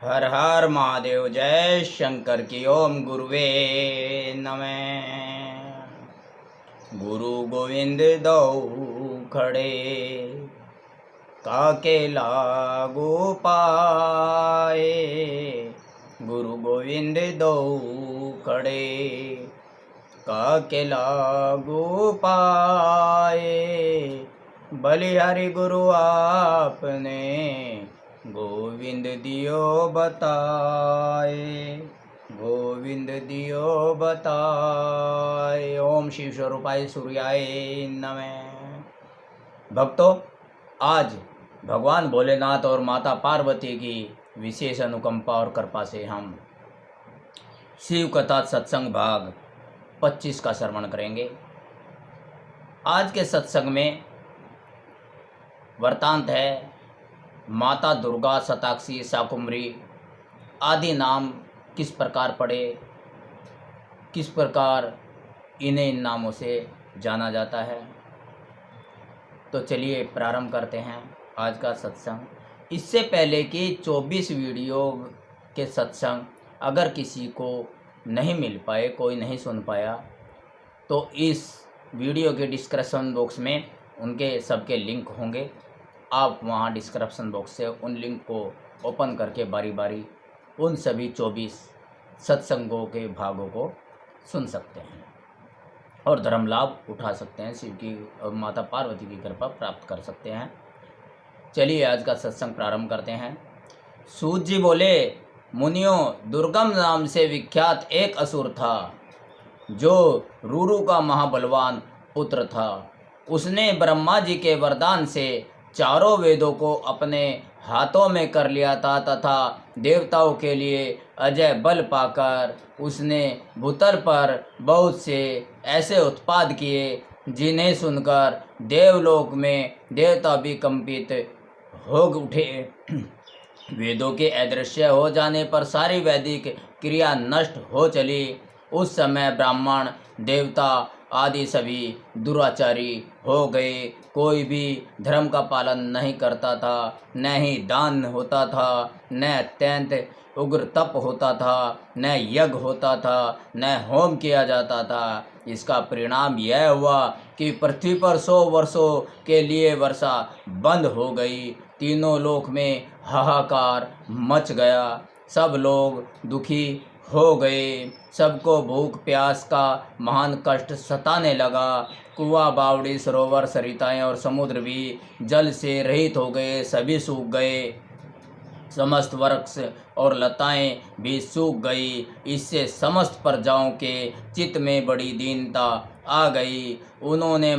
हर हर महादेव। जय शंकर की। ओम गुरुवे नमः। गुरु गोविंद दो खड़े, काके लागू पाए। गुरु गोविंद दो खड़े, काके लागू पाए। बलिहारी गुरु आपने, गोविंद दियो बताए। गोविंद दियो बताए। ओम शिव स्वरूपाय सूर्याय नमः। भक्तों, आज भगवान भोलेनाथ और माता पार्वती की विशेष अनुकंपा और कृपा से हम शिव कथा सत्संग भाग 25 का श्रवण करेंगे। आज के सत्संग में वृतांत है माता दुर्गा, शताक्षी, शाकुंभरी आदि नाम किस प्रकार पड़े, किस प्रकार इन्हें इन नामों से जाना जाता है। तो चलिए प्रारंभ करते हैं आज का सत्संग। इससे पहले कि 24 वीडियो के सत्संग अगर किसी को नहीं मिल पाए, कोई नहीं सुन पाया, तो इस वीडियो के डिस्क्रिप्शन बॉक्स में उनके सबके लिंक होंगे। आप वहां डिस्क्रिप्शन बॉक्स से उन लिंक को ओपन करके बारी बारी उन सभी 24 सत्संगों के भागों को सुन सकते हैं और धर्म लाभ उठा सकते हैं। शिव की और माता पार्वती की कृपा प्राप्त कर सकते हैं। चलिए आज का सत्संग प्रारंभ करते हैं। सूत जी बोले, मुनियों, दुर्गम नाम से विख्यात एक असुर था जो रूरू का महाबलवान पुत्र था। उसने ब्रह्मा जी के वरदान से चारों वेदों को अपने हाथों में कर लिया था तथा देवताओं के लिए अजय बल पाकर उसने भूतल पर बहुत से ऐसे उत्पाद किए जिन्हें सुनकर देवलोक में देवता भी कंपित हो उठे। वेदों के अदृश्य हो जाने पर सारी वैदिक क्रिया नष्ट हो चली। उस समय ब्राह्मण, देवता आदि सभी दुराचारी हो गए। कोई भी धर्म का पालन नहीं करता था, न ही दान होता था, न अत्यंत उग्र तप होता था, न यज्ञ होता था, न होम किया जाता था। इसका परिणाम यह हुआ कि पृथ्वी पर 100 वर्षों के लिए वर्षा बंद हो गई। तीनों लोक में हाहाकार मच गया। सब लोग दुखी हो गए। सबको भूख प्यास का महान कष्ट सताने लगा। कुआं, बावड़ी, सरोवर, सरिताएं और समुद्र भी जल से रहित हो गए, सभी सूख गए। समस्त वृक्ष और लताएं भी सूख गई। इससे समस्त प्रजाओं के चित्त में बड़ी दीनता आ गई। उनके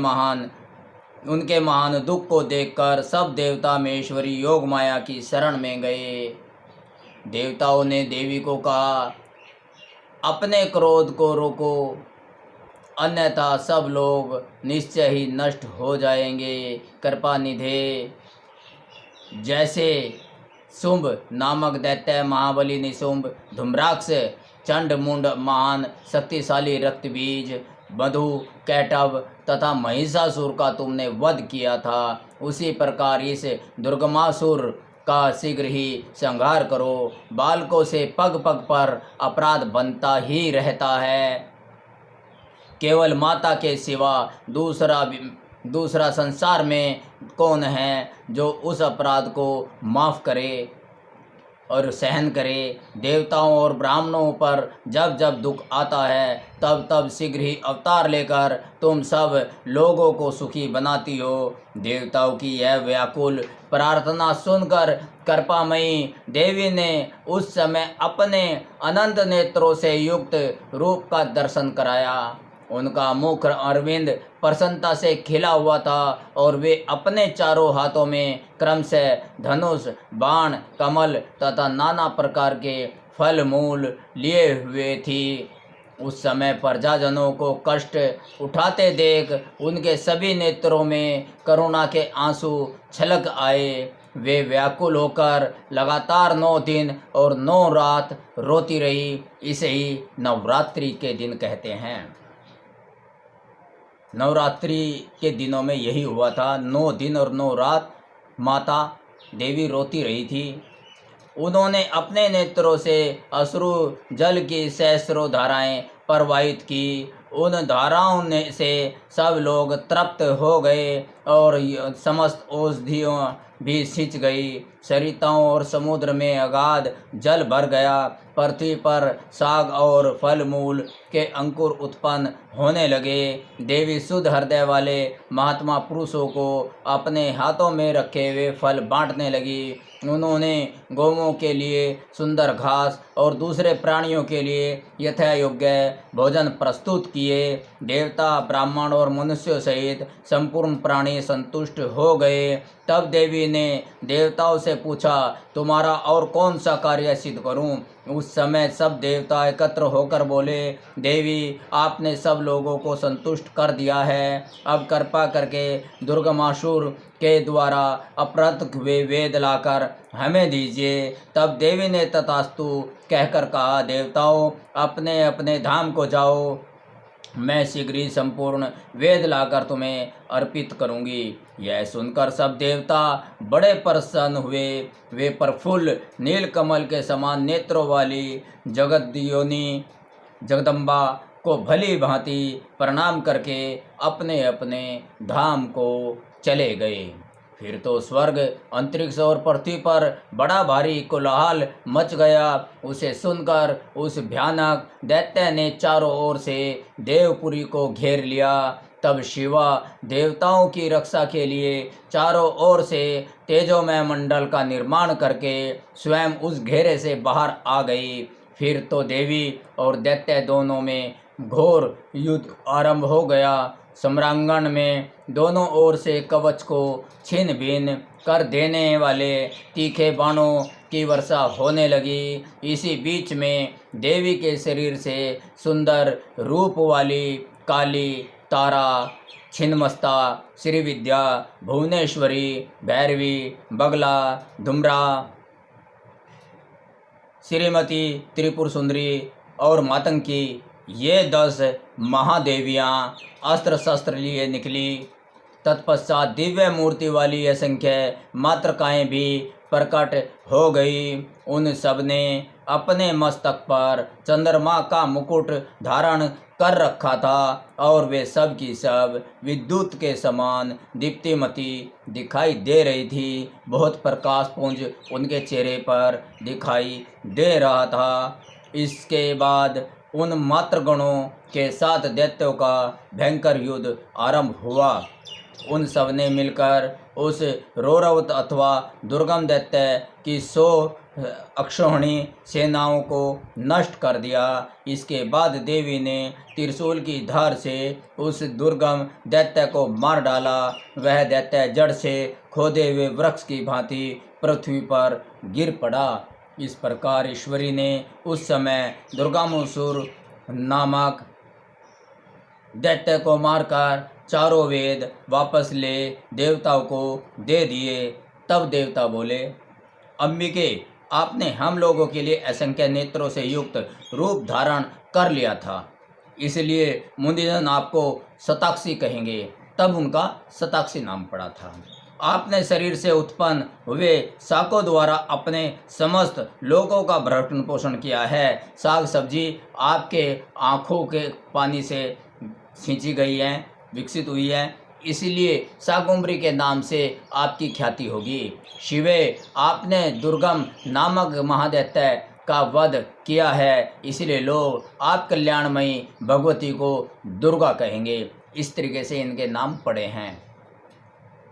महान दुख को देखकर सब देवता महेश्वरी योग माया की शरण में गए। देवताओं ने देवी को कहा, अपने क्रोध को रोको, अन्यथा सब लोग निश्चय ही नष्ट हो जाएंगे। कृपा निधे, जैसे शुंभ नामक दैत्य, महाबली निशुंभ, धूम्राक्ष, चंड मुंड, महान शक्तिशाली रक्तबीज, मधु, कैटव तथा महिषासुर का तुमने वध किया था, उसी प्रकार इस दुर्गमासुर का शीघ्र ही संहार करो। बालकों से पग पग पर अपराध बनता ही रहता है। केवल माता के सिवा दूसरा संसार में कौन है जो उस अपराध को माफ़ करे और सहन करे। देवताओं और ब्राह्मणों पर जब जब दुख आता है तब तब शीघ्र ही अवतार लेकर तुम सब लोगों को सुखी बनाती हो। देवताओं की यह व्याकुल प्रार्थना सुनकर कृपामयी देवी ने उस समय अपने अनंत नेत्रों से युक्त रूप का दर्शन कराया। उनका मुख अरविंद प्रसन्नता से खिला हुआ था और वे अपने चारों हाथों में क्रमशः धनुष, बाण, कमल तथा नाना प्रकार के फल मूल लिए हुए थी। उस समय प्रजाजनों को कष्ट उठाते देख उनके सभी नेत्रों में करुणा के आंसू छलक आए। वे व्याकुल होकर लगातार 9 दिन और 9 रात रोती रही। इसे ही नवरात्रि के दिन कहते हैं। नवरात्रि के दिनों में यही हुआ था। 9 दिन और 9 रात माता देवी रोती रही थी। उन्होंने अपने नेत्रों से अश्रु जल की सहस्रों धाराएं प्रवाहित की। उन धाराओं से सब लोग तृप्त हो गए और समस्त औषधियों भी सिंच गई। सरिताओं और समुद्र में अगाध जल भर गया। पृथ्वी पर साग और फल मूल के अंकुर उत्पन्न होने लगे। देवी शुद्ध हृदय वाले महात्मा पुरुषों को अपने हाथों में रखे हुए फल बांटने लगी। उन्होंने गौओं के लिए सुंदर घास और दूसरे प्राणियों के लिए यथा योग्य भोजन प्रस्तुत किए। देवता, ब्राह्मण और मनुष्यों सहित संपूर्ण प्राणी संतुष्ट हो गए। तब देवी ने देवताओं से पूछा, तुम्हारा और कौन सा कार्य सिद्ध करूं? उस समय सब देवता एकत्र होकर बोले, देवी, आपने सब लोगों को संतुष्ट कर दिया है। अब कृपा करके दुर्गमासुर के द्वारा अपहृत हुए वेद लाकर हमें दीजिए। तब देवी ने तथास्तु कहकर कहा, देवताओं, अपने अपने धाम को जाओ, मैं शीघ्र ही संपूर्ण वेद लाकर तुम्हें अर्पित करूंगी। यह सुनकर सब देवता बड़े प्रसन्न हुए। वे प्रफुल्ल नीलकमल के समान नेत्रों वाली जगद्योनि जगदम्बा को भली भांति प्रणाम करके अपने अपने धाम को चले गए। फिर तो स्वर्ग, अंतरिक्ष और पृथ्वी पर बड़ा भारी कोलाहल मच गया। उसे सुनकर उस भयानक दैत्य ने चारों ओर से देवपुरी को घेर लिया। तब शिवा देवताओं की रक्षा के लिए चारों ओर से तेजोमय मंडल का निर्माण करके स्वयं उस घेरे से बाहर आ गई। फिर तो देवी और दैत्य दोनों में घोर युद्ध आरंभ हो गया। सम्रांगण में दोनों ओर से कवच को छिन्न भिन्न कर देने वाले तीखे बाणों की वर्षा होने लगी। इसी बीच में देवी के शरीर से सुंदर रूप वाली काली, तारा, छिन्नमस्ता, श्रीविद्या, भुवनेश्वरी, भैरवी, बगला, धुम्रा, श्रीमती, त्रिपुर सुंदरी और मातंगी, ये 10 महादेवियाँ अस्त्र शस्त्र लिए निकली। तत्पश्चात दिव्य मूर्ति वाली असंख्य मातृकाएँ भी प्रकट हो गई। उन सब ने अपने मस्तक पर चंद्रमा का मुकुट धारण कर रखा था और वे सब की सब विद्युत के समान दीप्तिमती दिखाई दे रही थी। बहुत प्रकाशपुंज उनके चेहरे पर दिखाई दे रहा था। इसके बाद उन मातृगणों के साथ दैत्यों का भयंकर युद्ध आरंभ हुआ। उन सब ने मिलकर उस रौरव अथवा दुर्गम दैत्य की 100 अक्षौहिणी सेनाओं को नष्ट कर दिया। इसके बाद देवी ने त्रिशूल की धार से उस दुर्गम दैत्य को मार डाला। वह दैत्य जड़ से खोदे हुए वृक्ष की भांति पृथ्वी पर गिर पड़ा। इस प्रकार ईश्वरी ने उस समय दुर्गामुसुर नामक दैत्य को मारकर चारों वेद वापस ले देवताओं को दे दिए। तब देवता बोले, अंबिके, आपने हम लोगों के लिए असंख्य नेत्रों से युक्त रूप धारण कर लिया था, इसलिए मुनिजन आपको शताक्षी कहेंगे। तब उनका शताक्षी नाम पड़ा था। आपने शरीर से उत्पन्न हुए शाकों द्वारा अपने समस्त लोगों का भरण पोषण किया है। साग सब्जी आपके आँखों के पानी से सींची गई है, विकसित हुई है, इसलिए शाकुंभरी के नाम से आपकी ख्याति होगी। शिवे, आपने दुर्गम नामक महादैत्य का वध किया है, इसलिए लोग आप कल्याणमयी भगवती को दुर्गा कहेंगे। इस तरीके से इनके नाम पड़े हैं।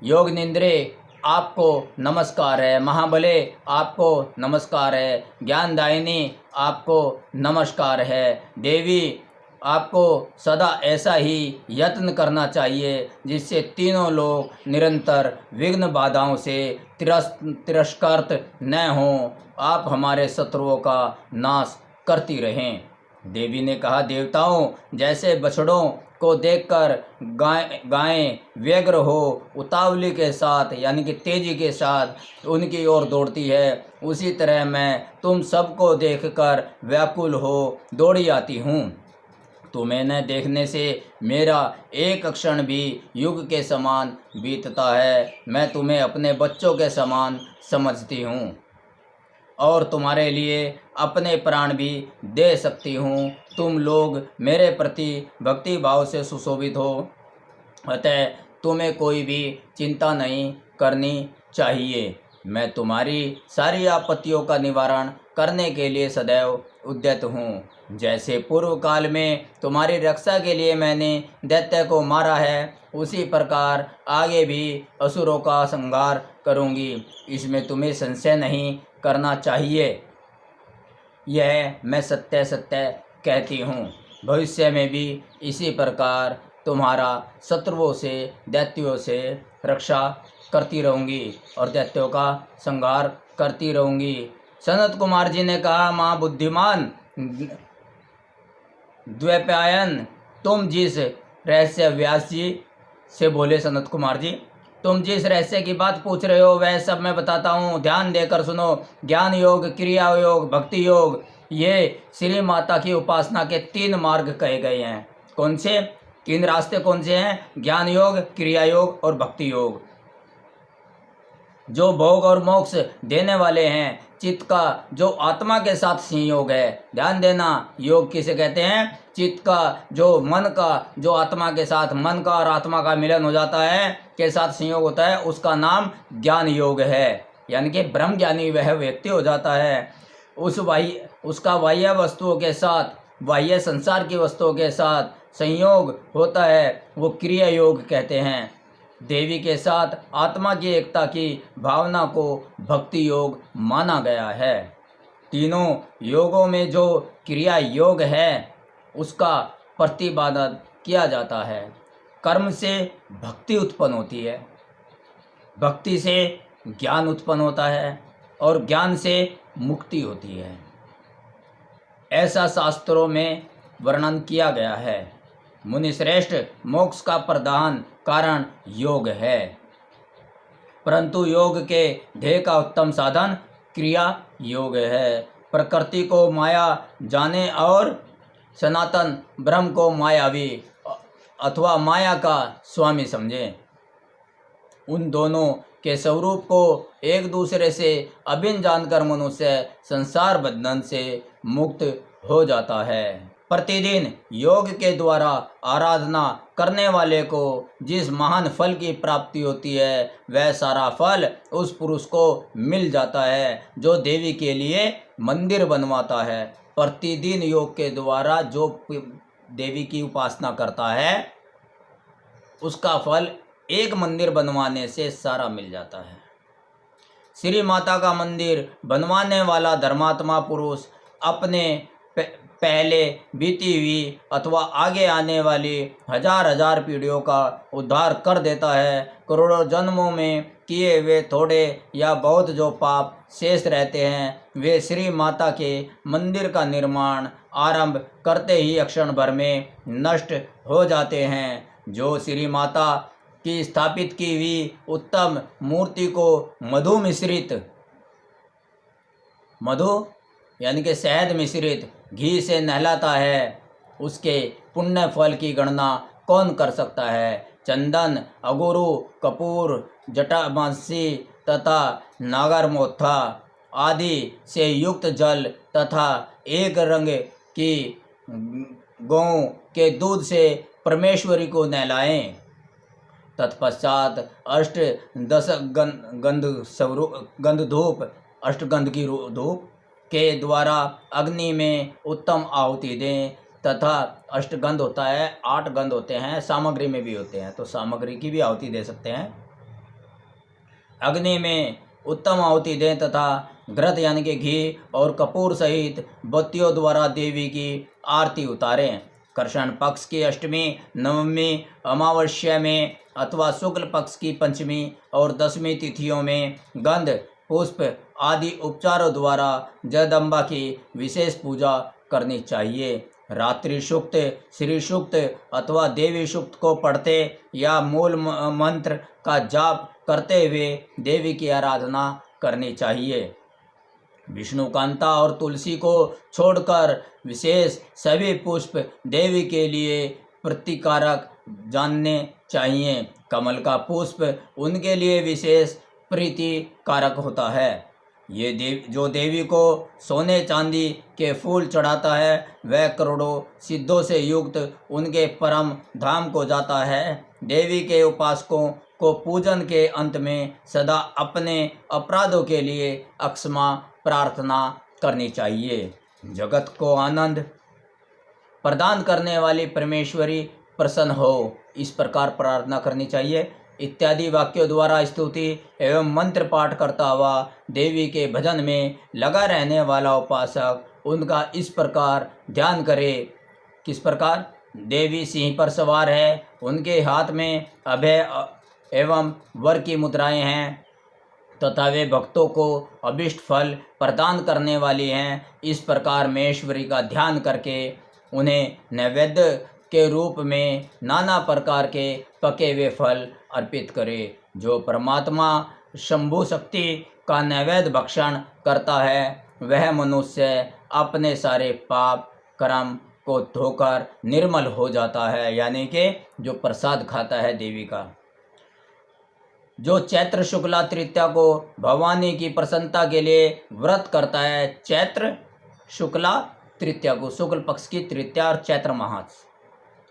योग निंद्रे, आपको नमस्कार है। महाबले, आपको नमस्कार है। ज्ञानदायिनी, आपको नमस्कार है। देवी, आपको सदा ऐसा ही यत्न करना चाहिए जिससे तीनों लोग निरंतर विघ्न बाधाओं से तिरस्कृत न हों। आप हमारे शत्रुओं का नाश करती रहें। देवी ने कहा, देवताओं, जैसे बछड़ों को देखकर गायें व्यग्र हो उतावली के साथ यानी कि तेजी के साथ उनकी ओर दौड़ती है, उसी तरह मैं तुम सबको देखकर व्याकुल हो दौड़ी आती हूँ। तुम्हें न देखने से मेरा एक क्षण भी युग के समान बीतता है। मैं तुम्हें अपने बच्चों के समान समझती हूँ और तुम्हारे लिए अपने प्राण भी दे सकती हूँ। तुम लोग मेरे प्रति भक्ति भाव से सुशोभित हो, अतः तुम्हें कोई भी चिंता नहीं करनी चाहिए। मैं तुम्हारी सारी आपत्तियों का निवारण करने के लिए सदैव उद्यत हूँ। जैसे पूर्व काल में तुम्हारी रक्षा के लिए मैंने दैत्य को मारा है, उसी प्रकार आगे भी असुरों का संहार करूँगी। इसमें तुम्हें संशय नहीं करना चाहिए। यह मैं सत्य सत्य कहती हूँ। भविष्य में भी इसी प्रकार तुम्हारा शत्रुओं से, दैत्यों से रक्षा करती रहूँगी और दैत्यों का संहार करती रहूँगी। सनत कुमार जी ने कहा, माँ बुद्धिमान द्वैपायन, तुम जिस रहस्य, व्यास जी से बोले सनत कुमार जी, तुम जिस रहस्य की बात पूछ रहे हो वह सब मैं बताता हूँ, ध्यान देकर सुनो। ज्ञान योग, क्रिया योग, भक्ति योग, ये श्री माता की उपासना के 3 मार्ग कहे गए हैं। कौन से 3 रास्ते कौन से हैं? ज्ञान योग, क्रिया योग और भक्ति योग, जो भोग और मोक्ष देने वाले हैं। चित्त का जो आत्मा के साथ संयोग है, ध्यान देना, योग किसे कहते हैं? चित्त का जो, मन का जो आत्मा के साथ, मन का और आत्मा का मिलन हो जाता है, के साथ संयोग होता है, उसका नाम ज्ञान योग है। यानी कि ब्रह्म ज्ञानी वह व्यक्ति हो जाता है। उसका बाह्य वस्तुओं के साथ, बाह्य संसार की वस्तुओं के साथ संयोग होता है, वो क्रिया योग कहते हैं। देवी के साथ आत्मा की एकता की भावना को भक्ति योग माना गया है। तीनों योगों में जो क्रिया योग है उसका प्रतिपादन किया जाता है। कर्म से भक्ति उत्पन्न होती है, भक्ति से ज्ञान उत्पन्न होता है और ज्ञान से मुक्ति होती है। ऐसा शास्त्रों में वर्णन किया गया है। मुनिश्रेष्ठ, मोक्ष का प्रधान कारण योग है, परंतु योग के ध्येय का उत्तम साधन क्रिया योग है। प्रकृति को माया जाने और सनातन ब्रह्म को मायावी अथवा माया का स्वामी समझे। उन दोनों के स्वरूप को एक दूसरे से अभिन्न जानकर मनुष्य संसार बंधन से मुक्त हो जाता है। प्रतिदिन योग के द्वारा आराधना करने वाले को जिस महान फल की प्राप्ति होती है, वह सारा फल उस पुरुष को मिल जाता है जो देवी के लिए मंदिर बनवाता है। प्रतिदिन योग के द्वारा जो देवी की उपासना करता है, उसका फल एक मंदिर बनवाने से सारा मिल जाता है। श्री माता का मंदिर बनवाने वाला धर्मात्मा पुरुष अपने पहले बीती हुई अथवा आगे आने वाली हजार पीढ़ियों का उद्धार कर देता है। करोड़ों जन्मों में किए हुए थोड़े या बहुत जो पाप शेष रहते हैं, वे श्री माता के मंदिर का निर्माण आरंभ करते ही क्षण भर में नष्ट हो जाते हैं। जो श्री माता की स्थापित की हुई उत्तम मूर्ति को मधु यानी कि शहद मिश्रित घी से नहलाता है, उसके पुण्य फल की गणना कौन कर सकता है। चंदन, अगुरु, कपूर, जटामांसी तथा नागरमोथा आदि से युक्त जल तथा एक रंग की गौ के दूध से परमेश्वरी को नहलाएं। तत्पश्चात गंध धूप, अष्टगंध की धूप के द्वारा अग्नि में उत्तम आहुति दें तथा अष्टगंध होता है, 8 गंध होते हैं, सामग्री में भी होते हैं, तो सामग्री की भी आहुति दे सकते हैं। अग्नि में उत्तम आहुति दें तथा घृत यानी कि घी और कपूर सहित बत्तियों द्वारा देवी की आरती उतारें। कृष्ण पक्ष की अष्टमी, नवमी, अमावस्या में अथवा शुक्ल पक्ष की पंचमी और 10वीं तिथियों में गंध, पुष्प आदि उपचारों द्वारा जगदम्बा की विशेष पूजा करनी चाहिए। रात्रि सूक्त, श्री सूक्त अथवा देवी सूक्त को पढ़ते या मूल मंत्र का जाप करते हुए देवी की आराधना करनी चाहिए। विष्णुकांता और तुलसी को छोड़कर विशेष सभी पुष्प देवी के लिए प्रतिकारक जानने चाहिए। कमल का पुष्प उनके लिए विशेष प्रीति कारक होता है। ये जो देवी को सोने चांदी के फूल चढ़ाता है वह करोड़ों सिद्धों से युक्त उनके परम धाम को जाता है। देवी के उपासकों को पूजन के अंत में सदा अपने अपराधों के लिए अक्षमा प्रार्थना करनी चाहिए। जगत को आनंद प्रदान करने वाली परमेश्वरी प्रसन्न हो, इस प्रकार प्रार्थना करनी चाहिए। इत्यादि वाक्यों द्वारा स्तुति एवं मंत्र पाठ करता हुआ देवी के भजन में लगा रहने वाला उपासक उनका इस प्रकार ध्यान करे। किस प्रकार? देवी सिंह पर सवार है, उनके हाथ में अभय एवं वर की मुद्राएं हैं तथा वे भक्तों को अभिष्ट फल प्रदान करने वाली हैं। इस प्रकार महेश्वरी का ध्यान करके उन्हें नैवेद्य के रूप में नाना प्रकार के पके हुए फल अर्पित करें। जो परमात्मा शंभु शक्ति का नैवेद्य भक्षण करता है वह मनुष्य अपने सारे पाप कर्म को धोकर निर्मल हो जाता है, यानी कि जो प्रसाद खाता है देवी का। जो चैत्र शुक्ला तृतीया को भवानी की प्रसन्नता के लिए व्रत करता है, चैत्र शुक्ला तृतीया को, शुक्ल पक्ष की तृतीया और चैत्र मास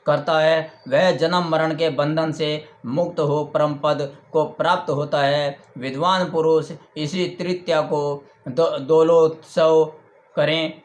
करता है, वह जन्म मरण के बंधन से मुक्त हो परम पद को प्राप्त होता है। विद्वान पुरुष इसी तृतीया को दोलोत्सव करें,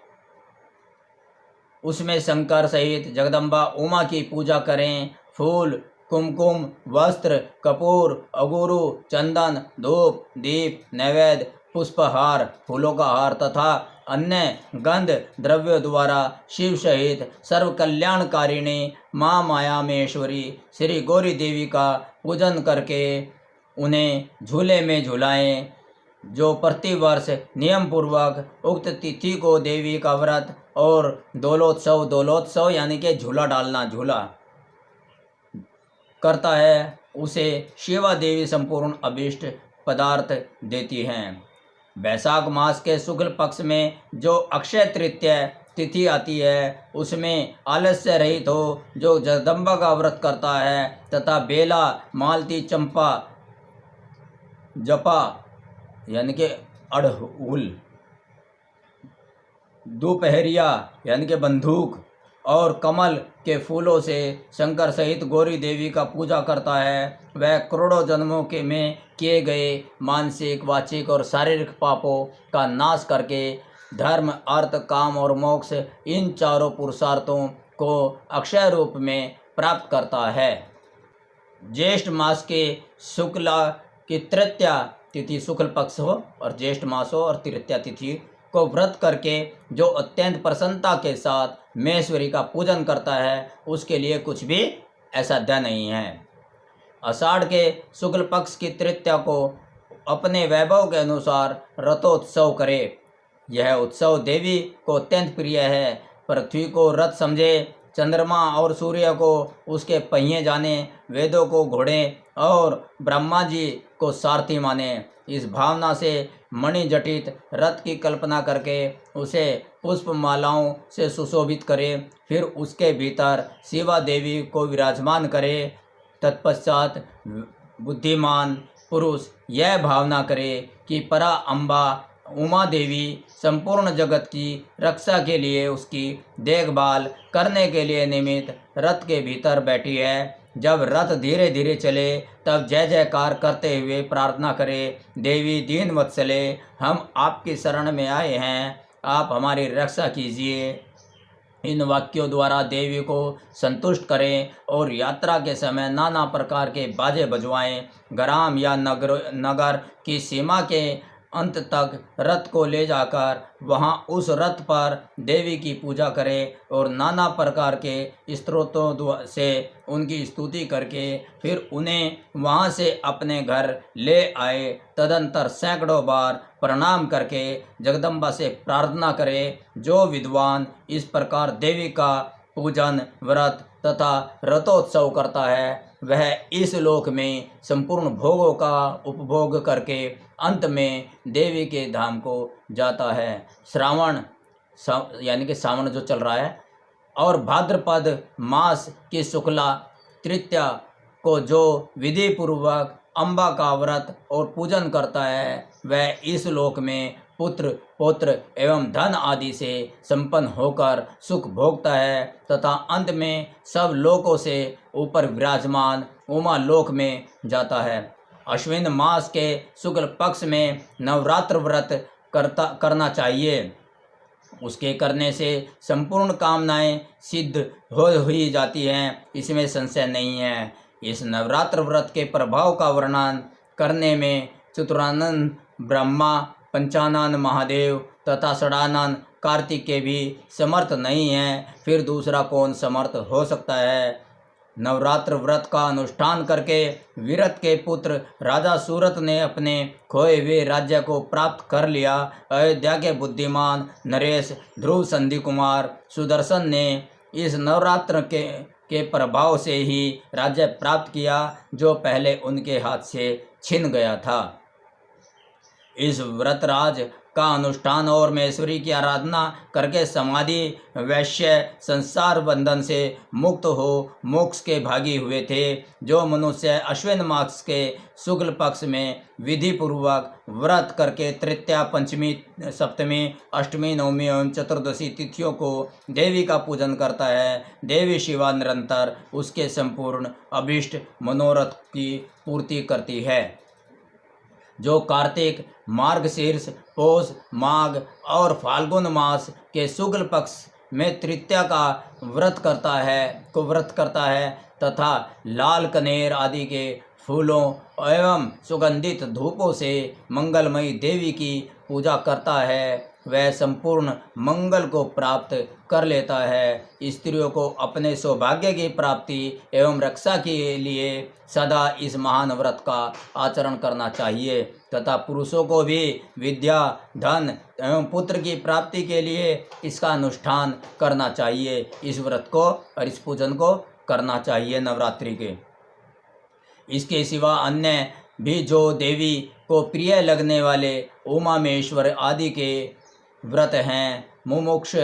उसमें शंकर सहित जगदम्बा उमा की पूजा करें। फूल, कुमकुम, वस्त्र, कपूर, अगुरु, चंदन, धूप, दीप, नैवेद्य, पुष्पहार, फूलों का हार तथा अन्य गंध द्रव्यों द्वारा शिव सहित सर्व कल्याणकारिणी माँ माया महेश्वरी श्री गौरी देवी का पूजन करके उन्हें झूले में झुलाएं। जो प्रतिवर्ष नियम पूर्वक उक्त तिथि को देवी का व्रत और दोलोत्सव यानी कि झूला डालना झूला करता है, उसे शिवा देवी संपूर्ण अभीष्ट पदार्थ देती हैं। वैशाख मास के शुक्ल पक्ष में जो अक्षय तृतीया तिथि आती है उसमें आलस्य रहित हो जो जगदम्बा का व्रत करता है तथा बेला, मालती, चंपा, जपा यानी कि अड़हुल, दोपहरिया यानी कि बंदूक और कमल के फूलों से शंकर सहित गौरी देवी का पूजा करता है, वह करोड़ों जन्मों के में किए गए मानसिक, वाचिक और शारीरिक पापों का नाश करके धर्म, अर्थ, काम और मोक्ष इन चारों पुरुषार्थों को अक्षय रूप में प्राप्त करता है। ज्येष्ठ मास के शुक्ला की तृतीया तिथि शुक्ल पक्ष हो और ज्येष्ठ मास हो और तृतीया तिथि को व्रत करके जो अत्यंत प्रसन्नता के साथ महेश्वरी का पूजन करता है उसके लिए कुछ भी असाध्य नहीं है। आषाढ़ के शुक्ल पक्ष की तृतीया को अपने वैभव के अनुसार रथोत्सव करे। यह उत्सव देवी को अत्यंत प्रिय है। पृथ्वी को रथ समझे, चंद्रमा और सूर्य को उसके पहिए जाने, वेदों को घोड़े और ब्रह्मा जी को सारथी माने। इस भावना से मणिजटित रथ की कल्पना करके उसे पुष्प मालाओं से सुशोभित करे, फिर उसके भीतर शिवा देवी को विराजमान करे। तत्पश्चात बुद्धिमान पुरुष यह भावना करे कि परा अम्बा उमा देवी संपूर्ण जगत की रक्षा के लिए उसकी देखभाल करने के लिए निमित्त रथ के भीतर बैठी है। जब रथ धीरे धीरे चले तब जय जयकार करते हुए प्रार्थना करे, देवी दीन वत्सले, हम आपकी शरण में आए हैं, आप हमारी रक्षा कीजिए। इन वाक्यों द्वारा देवी को संतुष्ट करें और यात्रा के समय नाना प्रकार के बाजे बजवाएं। ग्राम या नगर की सीमा के अंत तक रथ को ले जाकर वहां उस रथ पर देवी की पूजा करें और नाना प्रकार के स्तोत्रों से उनकी स्तुति करके फिर उन्हें वहां से अपने घर ले आए। तदंतर सैकड़ों बार प्रणाम करके जगदम्बा से प्रार्थना करें। जो विद्वान इस प्रकार देवी का पूजन, व्रत तथा रथोत्सव करता है वह इस लोक में संपूर्ण भोगों का उपभोग करके अंत में देवी के धाम को जाता है। श्रावण यानी कि सावन जो चल रहा है और भाद्रपद मास की शुक्ला तृतीया को जो विधि पूर्वक अम्बा का व्रत और पूजन करता है वह इस लोक में पुत्र पौत्र एवं धन आदि से संपन्न होकर सुख भोगता है तथा अंत में सब लोकों से ऊपर विराजमान उमा लोक में जाता है। अश्विन मास के शुक्ल पक्ष में नवरात्र व्रत करना चाहिए। उसके करने से संपूर्ण कामनाएं सिद्ध हो ही जाती हैं, इसमें संशय नहीं है। इस नवरात्र व्रत के प्रभाव का वर्णन करने में चतुरानंद ब्रह्मा, पंचानन महादेव तथा षडानन कार्तिक के भी समर्थ नहीं हैं, फिर दूसरा कौन समर्थ हो सकता है। नवरात्र व्रत का अनुष्ठान करके विरत के पुत्र राजा सूरत ने अपने खोए हुए राज्य को प्राप्त कर लिया। अयोध्या के बुद्धिमान नरेश, ध्रुव, संधि कुमार, सुदर्शन ने इस नवरात्र के प्रभाव से ही राज्य प्राप्त किया जो पहले उनके हाथ से छिन गया था। इस व्रतराज का अनुष्ठान और महेश्वरी की आराधना करके समाधि वैश्य संसार बंधन से मुक्त हो मोक्ष के भागी हुए थे। जो मनुष्य अश्विन मास के शुक्ल पक्ष में विधि पूर्वक व्रत करके तृतीया, पंचमी, सप्तमी, अष्टमी, नवमी एवं चतुर्दशी तिथियों को देवी का पूजन करता है, देवी शिवा निरंतर उसके संपूर्ण अभीष्ट मनोरथ की पूर्ति करती है। जो कार्तिक, मार्गशीर्ष, पौष, माघ और फाल्गुन मास के शुक्ल पक्ष में तृतीया का व्रत करता है तथा लाल कनेर आदि के फूलों एवं सुगंधित धूपों से मंगलमयी देवी की पूजा करता है, वह संपूर्ण मंगल को प्राप्त कर लेता है। स्त्रियों को अपने सौभाग्य की प्राप्ति एवं रक्षा के लिए सदा इस महान व्रत का आचरण करना चाहिए तथा पुरुषों को भी विद्या, धन एवं पुत्र की प्राप्ति के लिए इसका अनुष्ठान करना चाहिए। इस व्रत को और इस पूजन को करना चाहिए नवरात्रि के। इसके सिवा अन्य भी जो देवी को प्रिय लगने वाले उमा महेश्वर आदि के व्रत हैं, मुमुक्ष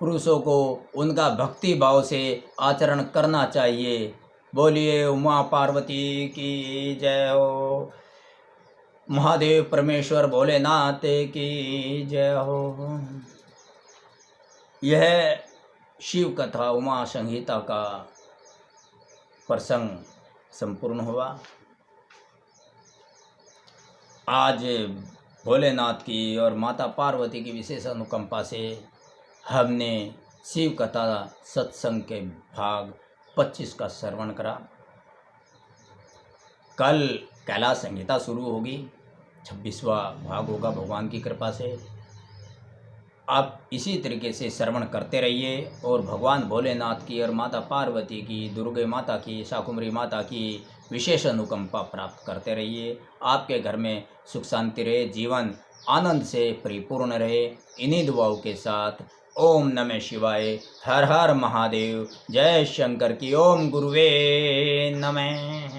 पुरुषों को उनका भक्ति भाव से आचरण करना चाहिए। बोलिए उमा पार्वती की जय हो, महादेव परमेश्वर भोलेनाथ की जय हो। यह शिव कथा उमा संहिता का प्रसंग संपूर्ण हुआ। आज भोलेनाथ की और माता पार्वती की विशेष अनुकंपा से हमने शिव कथा सत्संग के भाग 25 का श्रवण करा। कल कैलाश संहिता शुरू होगी, 26वां भाग होगा भगवान की कृपा से। आप इसी तरीके से श्रवण करते रहिए और भगवान भोलेनाथ की और माता पार्वती की, दुर्गे माता की, शाकुंभरी माता की विशेष अनुकंपा प्राप्त करते रहिए। आपके घर में सुख शांति रहे, जीवन आनंद से परिपूर्ण रहे। इन्हीं दुआओं के साथ ओम नमः शिवाय, हर हर महादेव, जय शंकर की। ओम गुरुवे नमः।